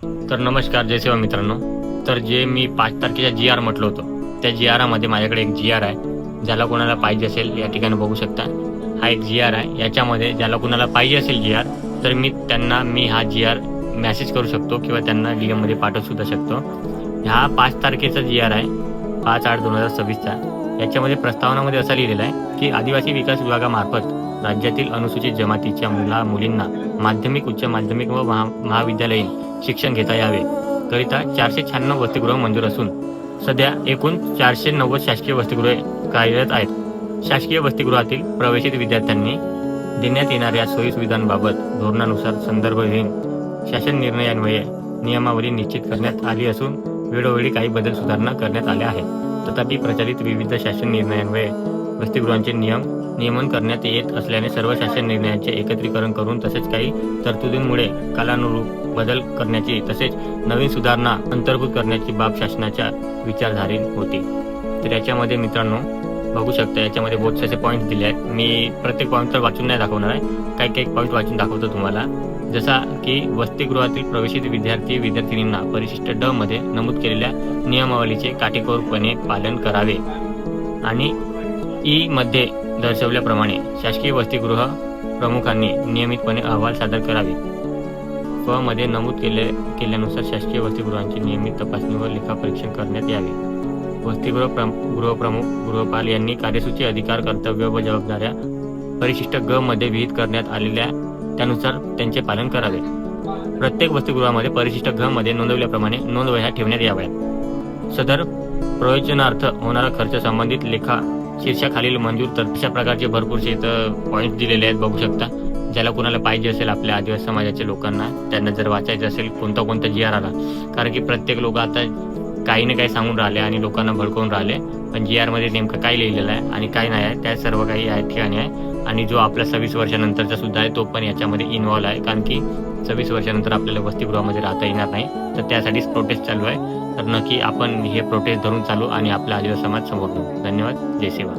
तर नमस्कार, जय सेवा मित्रांनो. तर जे मी 5 तारखेच्या जी.आर म्हटलं होतं, त्या जी.आरमध्ये माझ्याकडे एक जी.आर आहे. ज्याला कोणाला पाहिजे असेल या ठिकाणी बघू शकता. हा एक जी.आर आहे. याच्यामध्ये ज्याला कोणाला पाहिजे असेल जी.आर, तर मी हा जी.आर मेसेज करू शकतो किंवा त्यांना डीएममध्ये पाठवू सुद्धा शकतो. हा 5 तारखेचा जी.आर आहे, 5/8/2026चा. याच्यामध्ये प्रस्तावनामध्ये असं लिहिलेलं आहे की आदिवासी विकास विभागामार्फत राज्यातील अनुसूचित जमातीच्या मुलींना माध्यमिक, उच्च माध्यमिक व महाविद्यालयीन शिक्षण घेता यावे करिता 496 वसतिगृह मंजूर असून सध्या एकूण 490 शासकीय वसतिगृहे कार्यरत आहेत. शासकीय वसतिगृहातील प्रवेशित विद्यार्थ्यांनी देण्यात येणाऱ्या सोयीसुविधांबाबत धोरणानुसार संदर्भहीन शासन निर्णयान्वये नियमावली निश्चित करण्यात आली असून वेळोवेळी काही बदल सुधारणा करण्यात आल्या आहेत. तथापि प्रचलित विविध शासन निर्णयान्वये वसतिगृहांचे नियमन करण्यात येत असल्याने सर्व शासन निर्णयांचे एकत्रीकरण करून तसेच काही तरतुदींमुळे कालानुरूप बदल करण्याची तसेच नवीन सुधारणा अंतर्भूत करण्याची बाब शासनाच्या विचारधारेत होती. तर याच्यामध्ये मित्रांनो बघू शकता, याच्यामध्ये बहुत सारे पॉईंट्स दिले आहेत. मी प्रत्येक पॉईंट तर वाचून नाही दाखवणार आहे, काही पॉईंट वाचून दाखवतो तुम्हाला. जसा की वसतिगृहातील प्रवेशित विद्यार्थींना परिशिष्ट ड मध्ये नमूद केलेल्या नियमावलीचे काटेकोरपणे पालन करावे आणि ई मध्ये दर्शवल्याप्रमाणे शासकीय वसतिगृह प्रमुखांनी नियमितपणे अहवाल सादर करावे. फ मध्ये नमूद केल्यानुसार शासकीय वसतिगृहांची नियमित तपासणी व लेखापरीक्षण करण्यात यावे. वसतिगृह गृहप्रमुख गृहपाल यांनी कार्यसूची अधिकार, कर्तव्य व जबाबदाऱ्या परिशिष्ट ग मध्ये विहित करण्यात आलेल्या त्यानुसार त्यांचे पालन करावे. प्रत्येक वसतिगृहामध्ये परिशिष्ट घ मध्ये नोंदवल्याप्रमाणे नोंदवह्या ठेवण्यात याव्यात. सदर प्रयोजनार्थ होणारा खर्च संबंधित लेखा शीर्षाखालील मंजूर तर अशा प्रकारचे भरपूरसे इथं पॉईंट्स दिलेले आहेत, बघू शकता. ज्याला कोणाला पाहिजे असेल आपल्या आदिवासी समाजाच्या लोकांना, त्यांना जर वाचायचं असेल कोणता जी.आर आला, कारण की प्रत्येक लोक आता काही ना काही सांगून राहिले आणि लोकांना भडकवून राहिले, पण जी.आरमध्ये नेमकं काय लिहिलेलं आहे आणि काय नाही आहे त्या सर्व काही या ठिकाणी आहे. आणि जो आपला 26 वर्षानंतरचा सुद्धा आहे तो पण याच्यामध्ये इन्व्हॉल्व आहे, कारण की 26 वर्षानंतर आपल्याला वसतिगृहामध्ये राहता येणार नाही. तर त्यासाठीच प्रोटेस्ट चालू आहे. तर नक्की आपण हे प्रोटेस्ट धरून चालू आणि आपला आदिवासी समाज समोर नेऊ. धन्यवाद. जय सेवा.